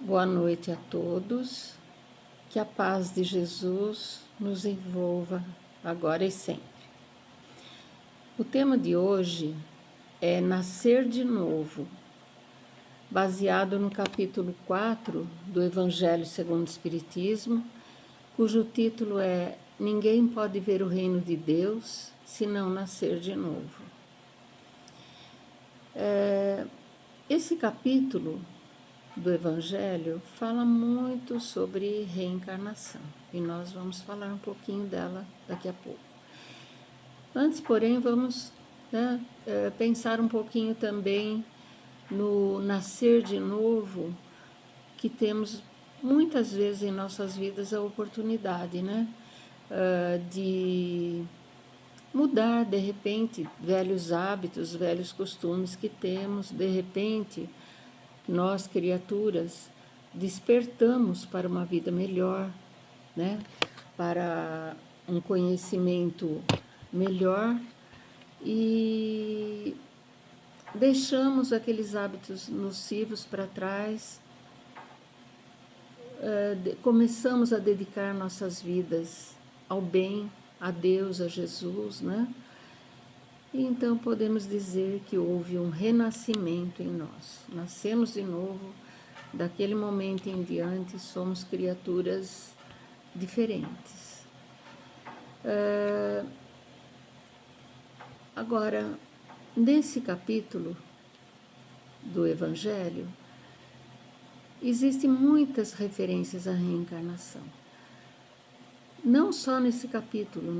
Boa noite a todos, que a paz de Jesus nos envolva agora e sempre. O tema de hoje é Nascer de Novo, baseado no capítulo 4 do Evangelho segundo o Espiritismo, cujo título é Ninguém pode ver o reino de Deus se não nascer de novo. Esse capítulo do Evangelho fala muito sobre reencarnação e nós vamos falar um pouquinho dela daqui a pouco. Antes, porém, vamos pensar um pouquinho também no nascer de novo, que temos muitas vezes em nossas vidas a oportunidade, de mudar de repente velhos hábitos, velhos costumes que temos, de repente nós, criaturas, despertamos para uma vida melhor, para um conhecimento melhor e deixamos aqueles hábitos nocivos para trás, começamos a dedicar nossas vidas ao bem, a Deus, a Jesus, E então podemos dizer que houve um renascimento em nós. Nascemos de novo, daquele momento em diante somos criaturas diferentes. Agora, nesse capítulo do Evangelho, existem muitas referências à reencarnação. Não só nesse capítulo,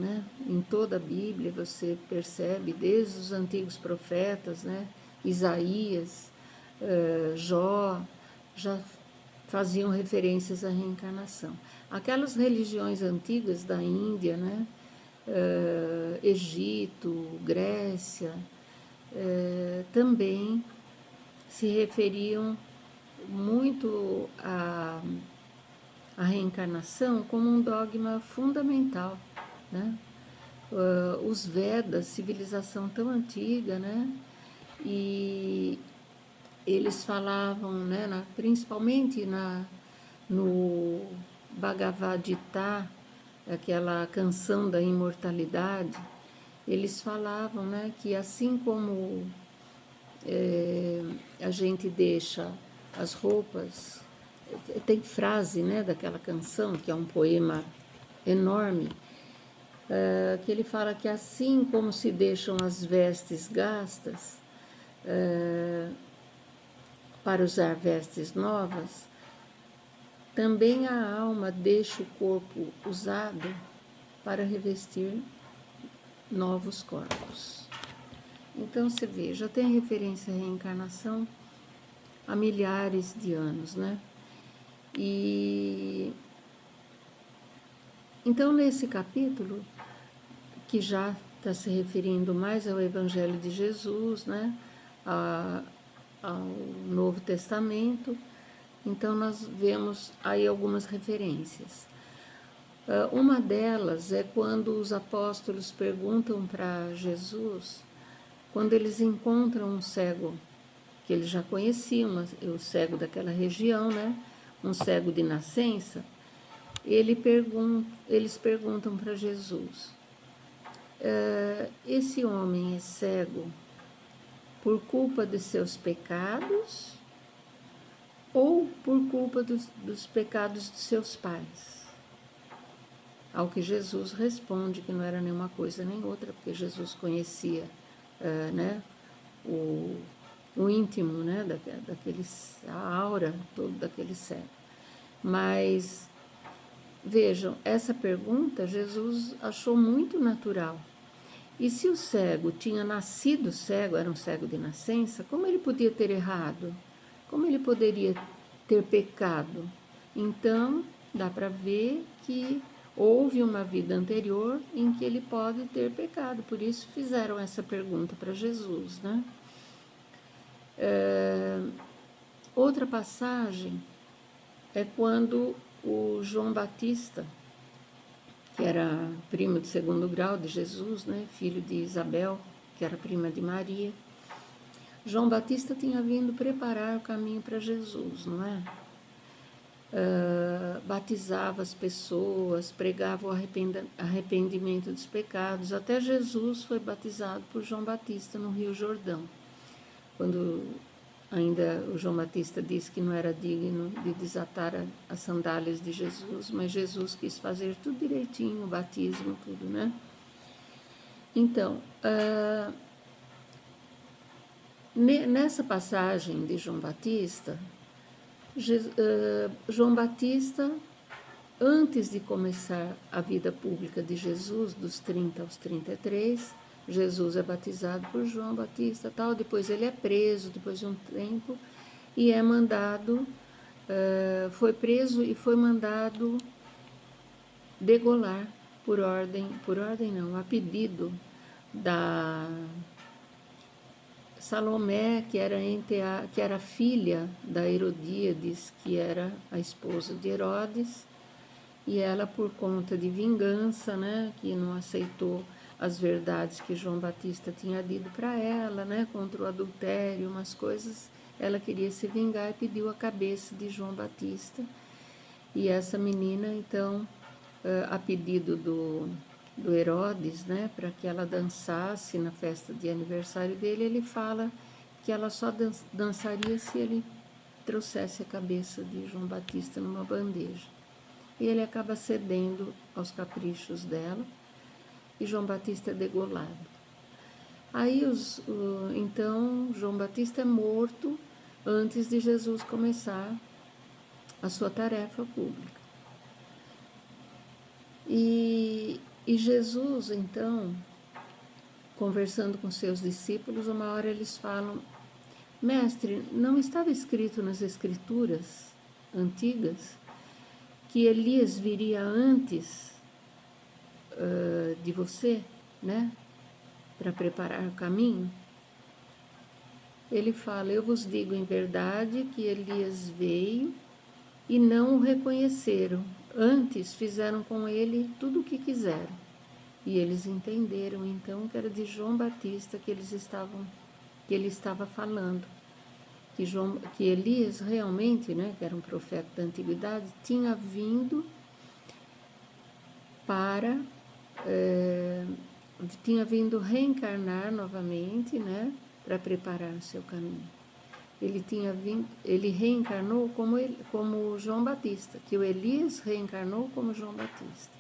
Em toda a Bíblia você percebe, desde os antigos profetas, Isaías, Jó, já faziam referências à reencarnação. Aquelas religiões antigas da Índia, Egito, Grécia, também se referiam muito a reencarnação como um dogma fundamental, Os Vedas, civilização tão antiga, E eles falavam, principalmente no Bhagavad Gita, aquela canção da imortalidade, eles falavam, que assim como a gente deixa as roupas. Tem frase, daquela canção, que é um poema enorme, que ele fala que assim como se deixam as vestes gastas para usar vestes novas, também a alma deixa o corpo usado para revestir novos corpos. Então, você vê, já tem referência à reencarnação há milhares de anos, E então, nesse capítulo, que já está se referindo mais ao Evangelho de Jesus, ao Novo Testamento, então nós vemos aí algumas referências. Uma delas é quando os apóstolos perguntam para Jesus, quando eles encontram um cego, que eles já conheciam, o cego daquela região, um cego de nascença, eles perguntam para Jesus, esse homem é cego por culpa de seus pecados ou por culpa dos pecados de seus pais? Ao que Jesus responde que não era nenhuma coisa nem outra, porque Jesus conhecia o íntimo, a aura toda daquele cego. Mas, vejam, essa pergunta Jesus achou muito natural. E se o cego tinha nascido cego, era um cego de nascença, como ele podia ter errado? Como ele poderia ter pecado? Então, dá para ver que houve uma vida anterior em que ele pode ter pecado. Por isso fizeram essa pergunta para Jesus, Outra passagem é quando o João Batista, que era primo de segundo grau de Jesus, filho de Isabel, que era prima de Maria, João Batista tinha vindo preparar o caminho para Jesus, batizava as pessoas, pregava o arrependimento dos pecados. Até Jesus foi batizado por João Batista no Rio Jordão, quando ainda o João Batista disse que não era digno de desatar as sandálias de Jesus, mas Jesus quis fazer tudo direitinho, o batismo, tudo, né? Então, nessa passagem de João Batista, João Batista, antes de começar a vida pública de Jesus, dos 30 aos 33, Jesus é batizado por João Batista, tal. Depois ele é preso, depois de um tempo, e é mandado, foi preso e foi mandado degolar por ordem não, a pedido da Salomé, que era filha da Herodíades, que era a esposa de Herodes, e ela, por conta de vingança, né, que não aceitou as verdades que João Batista tinha dito para ela, né, contra o adultério, umas coisas, ela queria se vingar e pediu a cabeça de João Batista. E essa menina, então, a pedido do Herodes, né, para que ela dançasse na festa de aniversário dele, ele fala que ela só dançaria se ele trouxesse a cabeça de João Batista numa bandeja. E ele acaba cedendo aos caprichos dela, e João Batista é degolado. Aí, então, João Batista é morto antes de Jesus começar a sua tarefa pública. E Jesus, então, conversando com seus discípulos, uma hora eles falam: Mestre, não estava escrito nas Escrituras antigas que Elias viria antes de você, né, para preparar o caminho? Ele fala: eu vos digo em verdade que Elias veio e não o reconheceram. Antes fizeram com ele tudo o que quiseram. E eles entenderam então que era de João Batista que ele estava falando. Que Elias realmente, né, que era um profeta da antiguidade, tinha vindo reencarnar novamente, né, para preparar o seu caminho. Ele reencarnou como João Batista, que o Elias reencarnou como João Batista.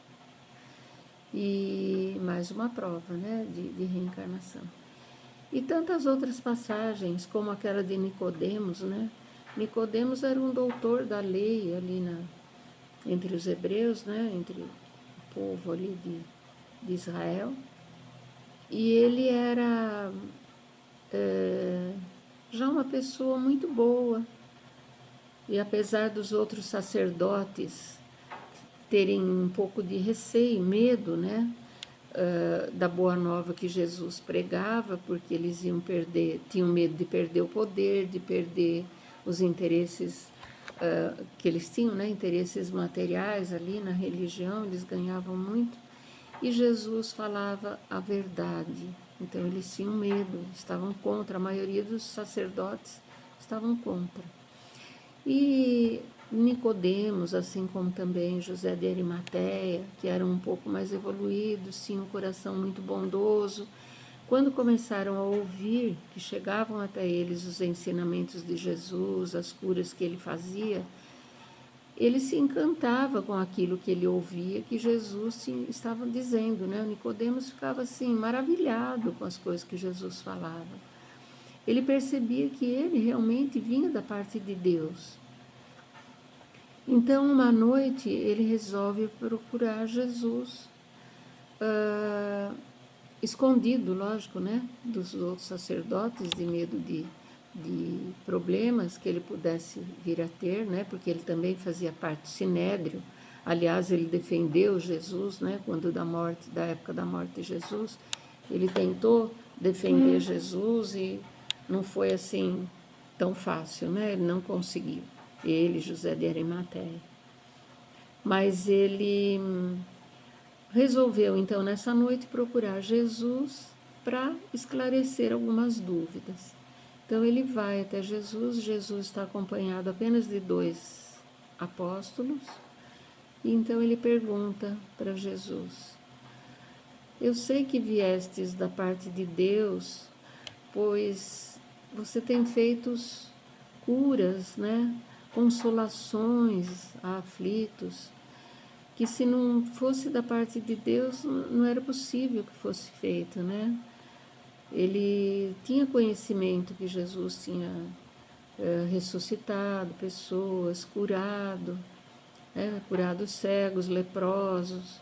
E mais uma prova, né, de reencarnação. E tantas outras passagens, como aquela de Nicodemos, né? Nicodemos era um doutor da lei ali entre os hebreus, né, entre o povo ali de Israel. E ele era já uma pessoa muito boa. E apesar dos outros sacerdotes terem um pouco de receio, medo, né, da boa nova que Jesus pregava, porque eles tinham medo de perder o poder, de perder os interesses que eles tinham, né, interesses materiais ali na religião, eles ganhavam muito. E Jesus falava a verdade. Então eles tinham medo, estavam contra, a maioria dos sacerdotes estavam contra. E Nicodemos, assim como também José de Arimateia, que eram um pouco mais evoluídos, tinham um coração muito bondoso, quando começaram a ouvir que chegavam até eles os ensinamentos de Jesus, as curas que ele fazia, ele se encantava com aquilo que ele ouvia, que Jesus estava dizendo, né? O Nicodemos ficava assim, maravilhado com as coisas que Jesus falava. Ele percebia que ele realmente vinha da parte de Deus. Então, uma noite, ele resolve procurar Jesus, escondido, lógico, né, dos outros sacerdotes, de medo de problemas que ele pudesse vir a ter, né, porque ele também fazia parte do Sinédrio. Aliás, ele defendeu Jesus, né, da época da morte de Jesus, ele tentou defender Jesus e não foi assim tão fácil, né, ele não conseguiu. Ele, José de Arimateia. Mas ele resolveu, então, nessa noite, procurar Jesus para esclarecer algumas dúvidas. Então, ele vai até Jesus, Jesus está acompanhado apenas de 2 apóstolos, e então ele pergunta para Jesus: eu sei que viestes da parte de Deus, pois você tem feito curas, né? Consolações a aflitos, que se não fosse da parte de Deus, não era possível que fosse feito, né? Ele tinha conhecimento que Jesus tinha ressuscitado pessoas, curado cegos, leprosos.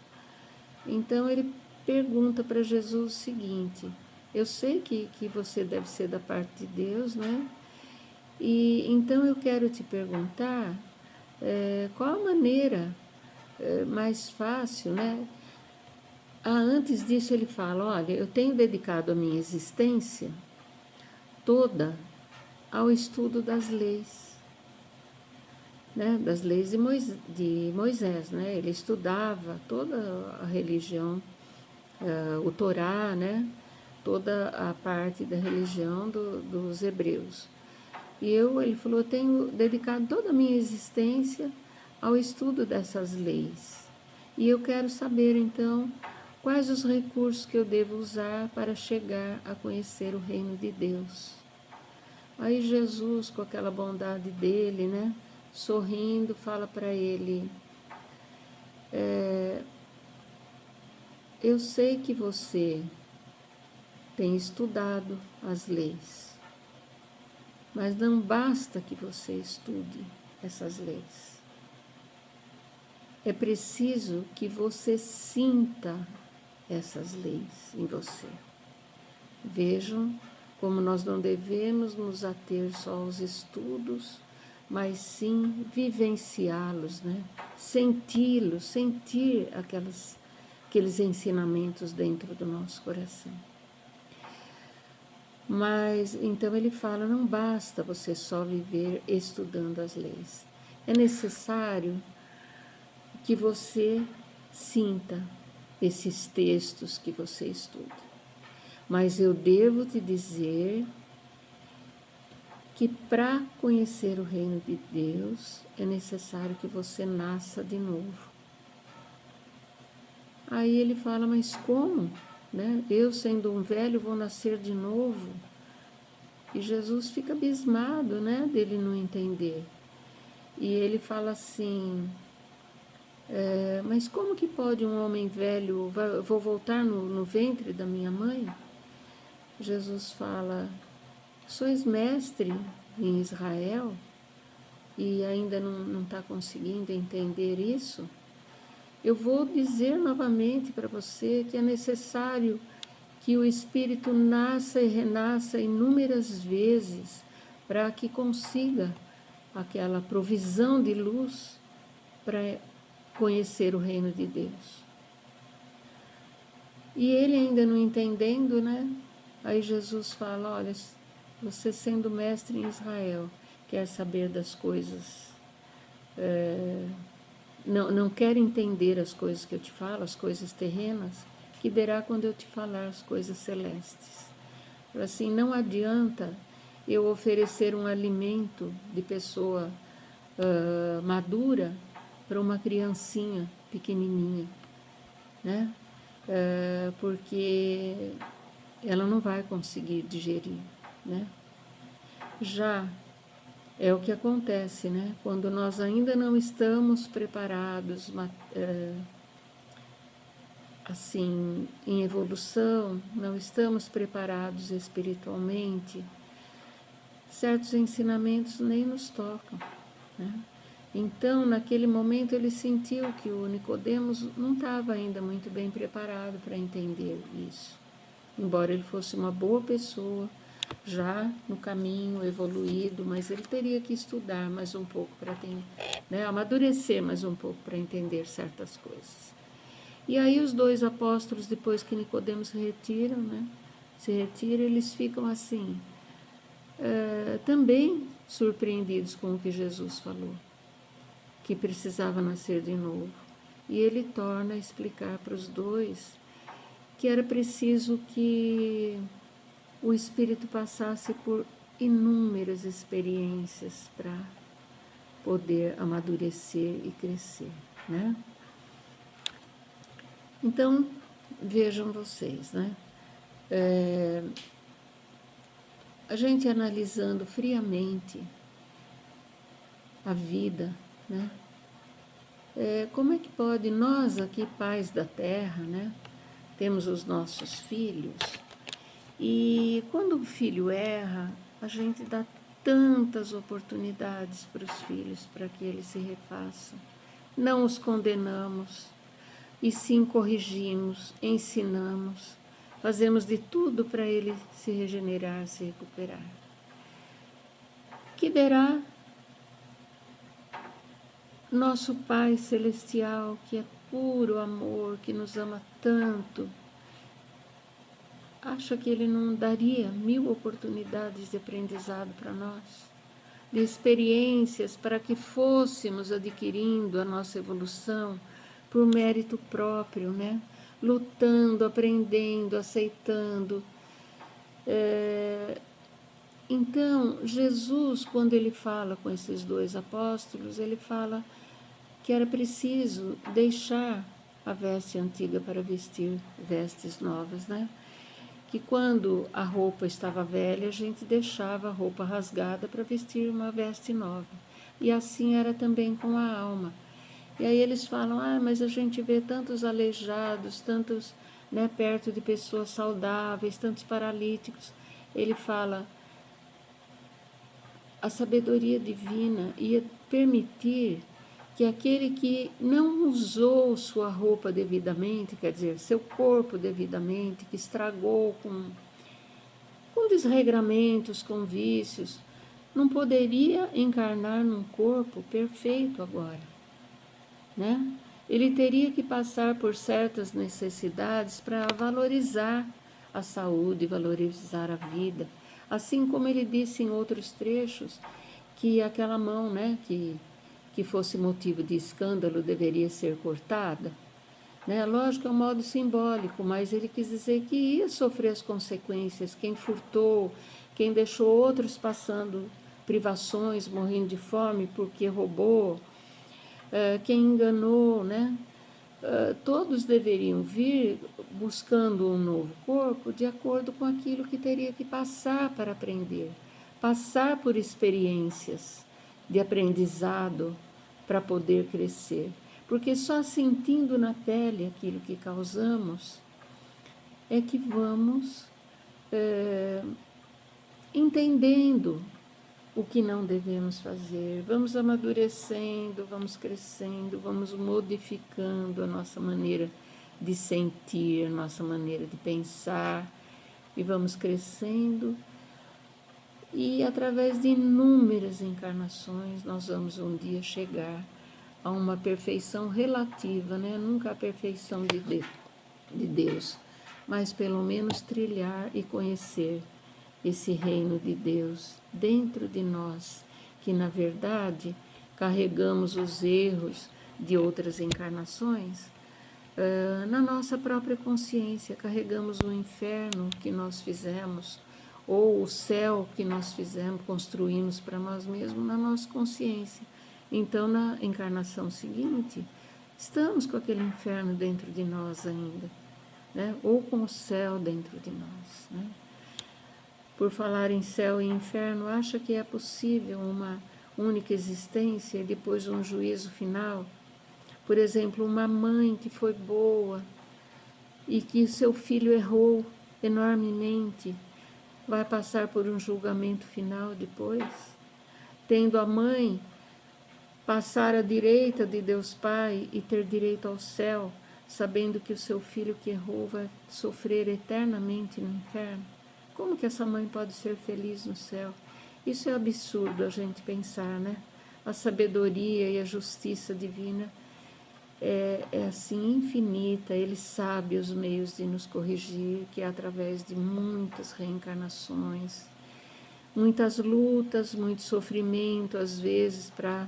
Então ele pergunta para Jesus o seguinte: eu sei que você deve ser da parte de Deus, né? E então eu quero te perguntar qual a maneira mais fácil, né? Antes disso ele fala: olha, eu tenho dedicado a minha existência toda ao estudo das leis, né? Das leis de Moisés, né? Ele estudava toda a religião, o Torá, né? Toda a parte da religião dos hebreus. E ele falou, eu tenho dedicado toda a minha existência ao estudo dessas leis. E eu quero saber, então, quais os recursos que eu devo usar para chegar a conhecer o reino de Deus. Aí Jesus, com aquela bondade dele, né, sorrindo, fala para ele, eu sei que você tem estudado as leis, mas não basta que você estude essas leis. É preciso que você sinta essas leis em você. Vejam como nós não devemos nos ater só aos estudos, mas sim vivenciá-los, né? Senti-los, sentir aqueles ensinamentos dentro do nosso coração. Mas então ele fala, não basta você só viver estudando as leis. É necessário que você sinta esses textos que você estuda. Mas eu devo te dizer que para conhecer o reino de Deus é necessário que você nasça de novo. Aí ele fala, mas como? Né? Eu, sendo um velho, vou nascer de novo? E Jesus fica abismado, né, dele não entender. E ele fala assim, mas como que pode um homem velho, vou voltar no ventre da minha mãe? Jesus fala, sois mestre em Israel e ainda não está conseguindo entender isso? Eu vou dizer novamente para você que é necessário que o Espírito nasça e renasça inúmeras vezes para que consiga aquela provisão de luz para conhecer o reino de Deus. E ele ainda não entendendo, né? Aí Jesus fala, olha, você sendo mestre em Israel, quer saber das coisas, não quer entender as coisas que eu te falo, as coisas terrenas, que derá quando eu te falar as coisas celestes. Assim, não adianta eu oferecer um alimento de pessoa madura para uma criancinha pequenininha, né? Porque ela não vai conseguir digerir, né? Já é o que acontece, né? Quando nós ainda não estamos preparados, assim, em evolução, não estamos preparados espiritualmente, certos ensinamentos nem nos tocam, né? Então, naquele momento, ele sentiu que o Nicodemos não estava ainda muito bem preparado para entender isso. Embora ele fosse uma boa pessoa, já no caminho evoluído, mas ele teria que estudar mais um pouco para amadurecer mais um pouco para entender certas coisas. E aí os dois apóstolos, depois que Nicodemos se retira, eles ficam assim, também surpreendidos com o que Jesus falou, que precisava nascer de novo. E ele torna a explicar para os dois que era preciso que o espírito passasse por inúmeras experiências para poder amadurecer e crescer, né? Então, vejam vocês, né? A gente analisando friamente a vida, né? Como é que pode, nós aqui, pais da terra, né? Temos os nossos filhos, e quando o filho erra, a gente dá tantas oportunidades para os filhos para que eles se refaçam. Não os condenamos, e sim corrigimos, ensinamos, fazemos de tudo para ele se regenerar, se recuperar. Que derá nosso Pai Celestial, que é puro amor, que nos ama tanto, acha que Ele não daria 1000 oportunidades de aprendizado para nós, de experiências para que fôssemos adquirindo a nossa evolução por mérito próprio, né? Lutando, aprendendo, aceitando. Então, Jesus, quando ele fala com esses 2 apóstolos, ele fala que era preciso deixar a veste antiga para vestir vestes novas, né? Que quando a roupa estava velha, a gente deixava a roupa rasgada para vestir uma veste nova. E assim era também com a alma. E aí eles falam, mas a gente vê tantos aleijados, tantos, né, perto de pessoas saudáveis, tantos paralíticos. Ele fala, a sabedoria divina ia permitir que aquele que não usou sua roupa devidamente, quer dizer, seu corpo devidamente, que estragou com desregramentos, com vícios, não poderia encarnar num corpo perfeito agora, né? Ele teria que passar por certas necessidades para valorizar a saúde, valorizar a vida. Assim como ele disse em outros trechos que aquela mão, né, que fosse motivo de escândalo deveria ser cortada. Né? Lógico, é um modo simbólico, mas ele quis dizer que ia sofrer as consequências. Quem furtou, quem deixou outros passando privações, morrendo de fome porque roubou, quem enganou, né? Todos deveriam vir buscando um novo corpo de acordo com aquilo que teria que passar para aprender, passar por experiências de aprendizado para poder crescer. Porque só sentindo na pele aquilo que causamos é que vamos entendendo o que não devemos fazer, vamos amadurecendo, vamos crescendo, vamos modificando a nossa maneira de sentir, a nossa maneira de pensar, e vamos crescendo. E através de inúmeras encarnações, nós vamos um dia chegar a uma perfeição relativa, né? Nunca a perfeição de Deus, mas pelo menos trilhar e conhecer esse reino de Deus dentro de nós, que na verdade carregamos os erros de outras encarnações na nossa própria consciência, carregamos o inferno que nós fizemos ou o céu que nós fizemos, construímos para nós mesmos na nossa consciência. Então, na encarnação seguinte, estamos com aquele inferno dentro de nós ainda, né? Ou com o céu dentro de nós, né? Por falar em céu e inferno, acha que é possível uma única existência e depois um juízo final? Por exemplo, uma mãe que foi boa e que seu filho errou enormemente, vai passar por um julgamento final depois? Tendo a mãe passar à direita de Deus Pai e ter direito ao céu, sabendo que o seu filho que errou vai sofrer eternamente no inferno? Como que essa mãe pode ser feliz no céu? Isso é absurdo a gente pensar, né? A sabedoria e a justiça divina é assim infinita. Ele sabe os meios de nos corrigir, que é através de muitas reencarnações, muitas lutas, muito sofrimento, às vezes, para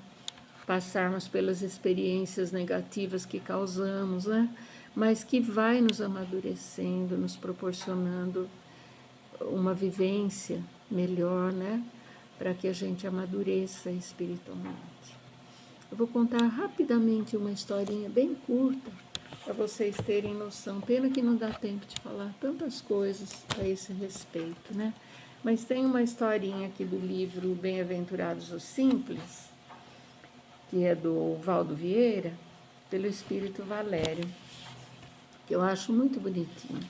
passarmos pelas experiências negativas que causamos, né? Mas que vai nos amadurecendo, nos proporcionando uma vivência melhor, né? Para que a gente amadureça espiritualmente. vou contar rapidamente uma historinha bem curta, para vocês terem noção. Pena que não dá tempo de falar tantas coisas a esse respeito, né? Mas tem uma historinha aqui do livro Bem-aventurados os Simples, que é do Valdo Vieira, pelo Espírito Valério, que eu acho muito bonitinho.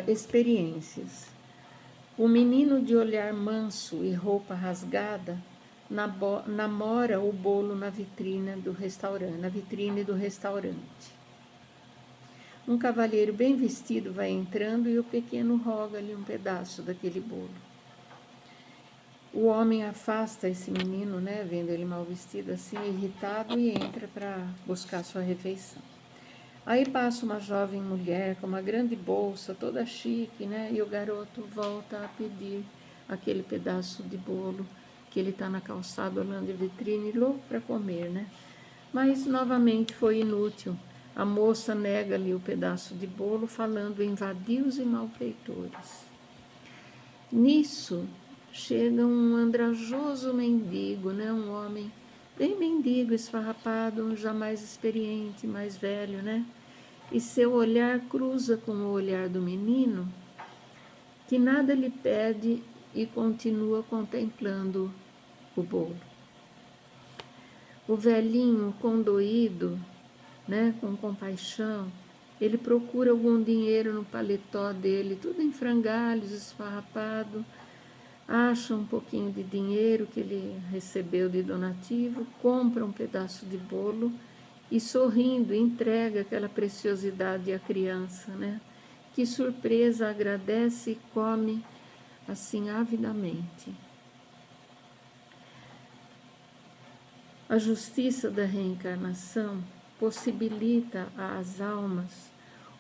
Experiências. O menino de olhar manso e roupa rasgada namora o bolo na vitrine do restaurante. Um cavalheiro bem vestido vai entrando e o pequeno roga-lhe um pedaço daquele bolo. O homem afasta esse menino, né, vendo ele mal vestido assim, irritado, e entra para buscar sua refeição. Aí passa uma jovem mulher com uma grande bolsa, toda chique, né, e o garoto volta a pedir aquele pedaço de bolo que ele está na calçada olhando a vitrine, louco para comer, né? Mas novamente foi inútil. A moça nega-lhe o pedaço de bolo, falando em vadios e malfeitores. Nisso, chega um andrajoso mendigo, né? Um homem bem mendigo, esfarrapado, já mais experiente, mais velho, né? E seu olhar cruza com o olhar do menino, que nada lhe pede e continua contemplando o bolo. O velhinho, condoído, né, com compaixão, ele procura algum dinheiro no paletó dele, tudo em frangalhos, esfarrapado, acha um pouquinho de dinheiro que ele recebeu de donativo, compra um pedaço de bolo e, sorrindo, entrega aquela preciosidade à criança, né? Que surpresa, agradece e come assim avidamente. A justiça da reencarnação possibilita às almas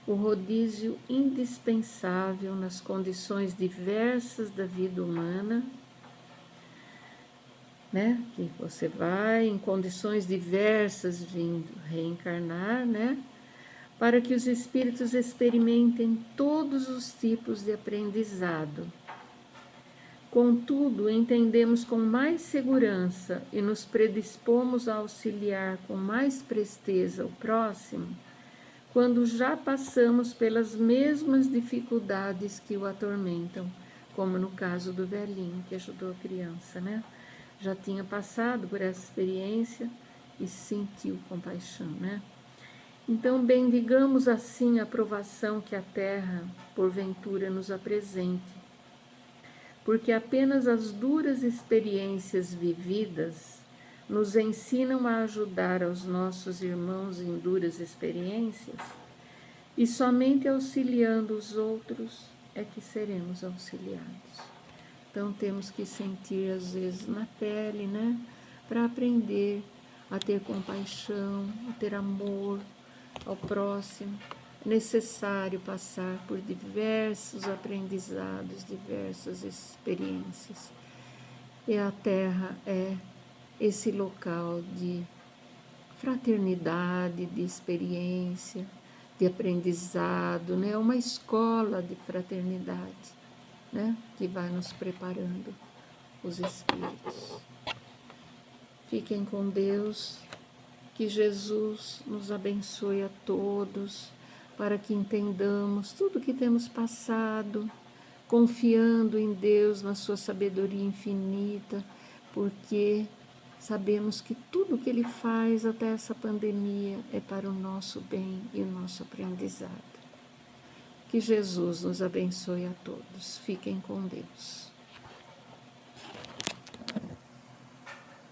o rodízio indispensável nas condições diversas da vida humana, né? Que você vai em condições diversas vindo reencarnar, né? Para que os espíritos experimentem todos os tipos de aprendizado. Contudo, entendemos com mais segurança e nos predispomos a auxiliar com mais presteza o próximo, quando já passamos pelas mesmas dificuldades que o atormentam, como no caso do velhinho que ajudou a criança, né? Já tinha passado por essa experiência e sentiu compaixão, né? Então, bendigamos assim a provação que a terra, porventura, nos apresente, porque apenas as duras experiências vividas nos ensinam a ajudar aos nossos irmãos em duras experiências, e somente auxiliando os outros é que seremos auxiliados. Então temos que sentir às vezes na pele, né, para aprender a ter compaixão, a ter amor ao próximo. É necessário passar por diversos aprendizados, diversas experiências. E a Terra é esse local de fraternidade, de experiência, de aprendizado, né? Uma escola de fraternidade, né? Que vai nos preparando os espíritos. Fiquem com Deus, que Jesus nos abençoe a todos, para que entendamos tudo o que temos passado, confiando em Deus, na sua sabedoria infinita, porque sabemos que tudo o que Ele faz até essa pandemia é para o nosso bem e o nosso aprendizado. Que Jesus nos abençoe a todos. Fiquem com Deus.